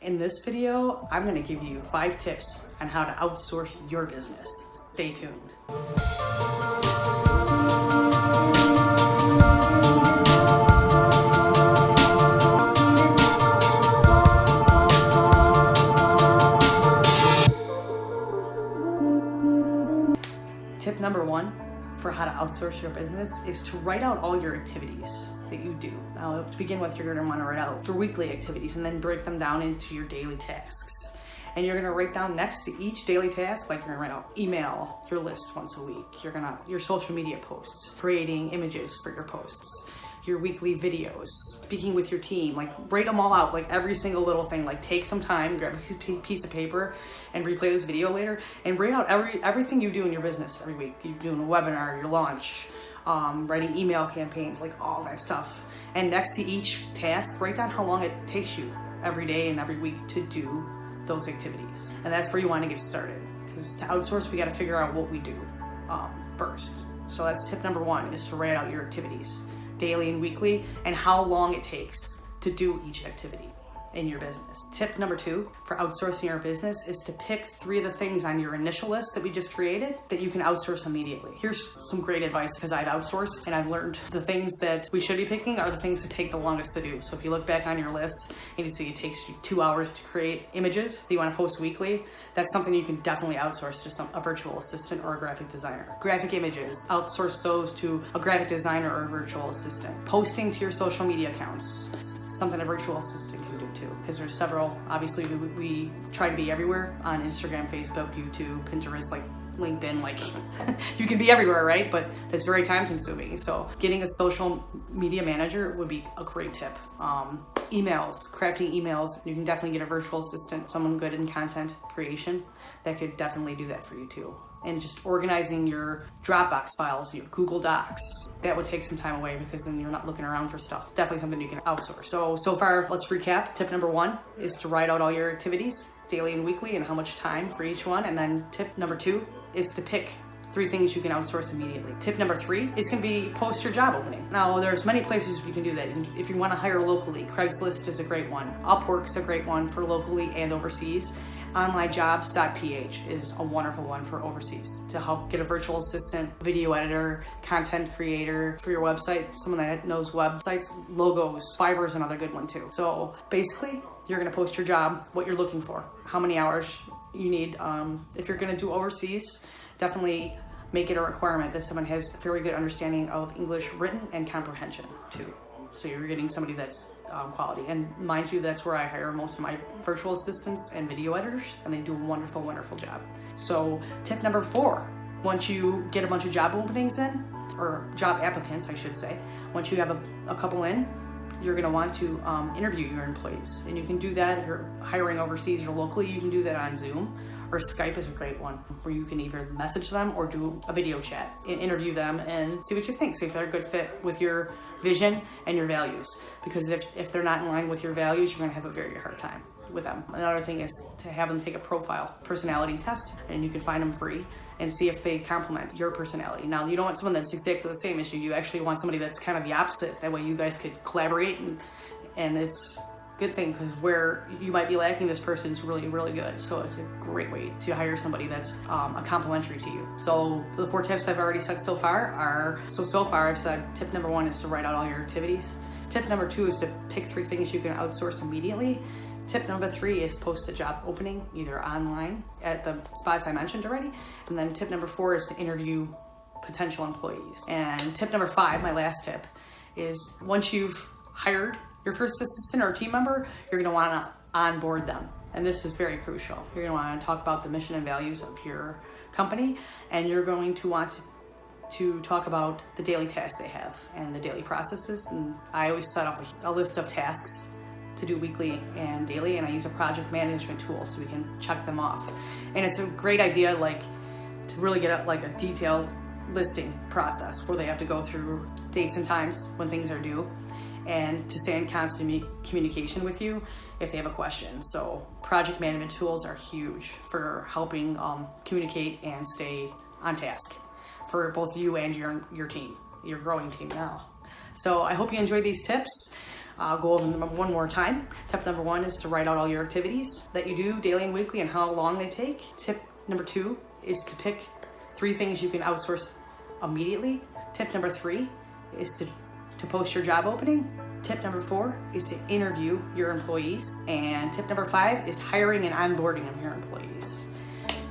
In this video, I'm gonna give you 5 tips on how to outsource your business. Stay tuned. Tip number 1 for how to outsource your business is to write out all your activities that you do. Now, to begin with, you're going to want to write out your weekly activities and then break them down into your daily tasks. And you're going to write down next to each daily task, like you're going to write out email your list once a week. You're going to your social media posts, creating images for your posts, your weekly videos, speaking with your team, like write them all out, like every single little thing. Like take some time, grab a piece of paper and replay this video later and write out everything you do in your business every week. You're doing a webinar, your launch, writing email campaigns, like all that stuff. And next to each task, write down how long it takes you every day and every week to do those activities. And that's where you want to get started, because to outsource, we got to figure out what we do first. So that's tip number 1, is to write out your activities daily and weekly and how long it takes to do each activity in your business. Tip number 2 for outsourcing your business is to pick 3 of the things on your initial list that we just created that you can outsource immediately. Here's some great advice, because I've outsourced and I've learned the things that we should be picking are the things that take the longest to do. So if you look back on your list and you see it takes you 2 hours to create images that you want to post weekly, that's something you can definitely outsource to a virtual assistant or a graphic designer. Graphic images, outsource those to a graphic designer or a virtual assistant. Posting to your social media accounts, something a virtual assistant can do too, because there's several. Obviously we try to be everywhere on Instagram, Facebook, YouTube, Pinterest, like LinkedIn, like you can be everywhere, right? But that's very time consuming. So getting a social media manager would be a great tip. Emails, crafting emails, you can definitely get a virtual assistant, someone good in content creation that could definitely do that for you too. And just organizing your Dropbox files, your Google Docs, that would take some time away, because then you're not looking around for stuff. It's definitely something you can outsource. So far, let's recap. Tip number 1 is to write out all your activities daily and weekly and how much time for each one. And then tip number 2 is to pick 3 things you can outsource immediately. Tip number 3 is going to be post your job opening. Now, there's many places you can do that. If you want to hire locally, Craigslist is a great one. Upwork's a great one for locally and overseas. Onlinejobs.ph is a wonderful one for overseas to help get a virtual assistant, video editor, content creator for your website, someone that knows websites, logos. Fiverr is another good one too. So basically, you're going to post your job, what you're looking for, how many hours you need. If you're going to do overseas, definitely make it a requirement that someone has very good understanding of English written and comprehension too. So you're getting somebody that's quality. And mind you, that's where I hire most of my virtual assistants and video editors, and they do a wonderful, wonderful job. So tip number 4, once you get a bunch of job openings in, or job applicants, I should say, once you have a couple in, you're going to want to interview your employees. And you can do that if you're hiring overseas or locally. You can do that on Zoom, or Skype is a great one, where you can either message them or do a video chat and interview them and see what you think. See if they're a good fit with your vision and your values. Because if they're not in line with your values, you're going to have a very hard time with them. Another thing is to have them take a personality test, and you can find them free, and see if they complement your personality. Now, you don't want someone that's exactly the same as you. You actually want somebody that's kind of the opposite. That way you guys could collaborate, and it's a good thing, because where you might be lacking, this person's really, really good. So it's a great way to hire somebody that's a complementary to you. So the 4 tips I've already said so far are, so far I've said tip number 1 is to write out all your activities. Tip number 2 is to pick 3 things you can outsource immediately. Tip number 3 is post a job opening, either online at the spots I mentioned already. And then tip number 4 is to interview potential employees. And tip number 5, my last tip, is once you've hired your first assistant or team member, you're going to want to onboard them. And this is very crucial. You're going to want to talk about the mission and values of your company, and you're going to want to talk about the daily tasks they have and the daily processes. And I always set up a list of tasks to do weekly and daily, and I use a project management tool so we can check them off. And it's a great idea, like, to really get a detailed listing process where they have to go through dates and times when things are due, and to stay in constant communication with you if they have a question. So project management tools are huge for helping communicate and stay on task for both you and your team, your growing team now. So I hope you enjoyed these tips. I'll go over them one more time. Tip number 1 is to write out all your activities that you do daily and weekly and how long they take. Tip number 2 is to pick 3 things you can outsource immediately. Tip number 3 is to post your job opening. Tip number 4 is to interview your employees. And tip number 5 is hiring and onboarding of your employees.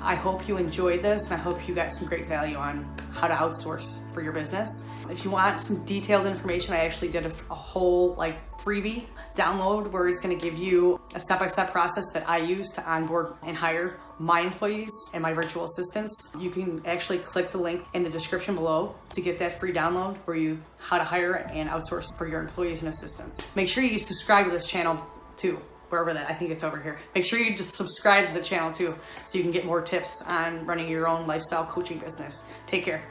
I hope you enjoyed this, and I hope you got some great value on how to outsource for your business. If you want some detailed information, I actually did a whole freebie download where it's going to give you a step-by-step process that I use to onboard and hire my employees and my virtual assistants. You can actually click the link in the description below to get that free download where how to hire and outsource for your employees and assistants. Make sure you subscribe to this channel too. Wherever I think it's over here. Make sure you just subscribe to the channel too so you can get more tips on running your own lifestyle coaching business. Take care.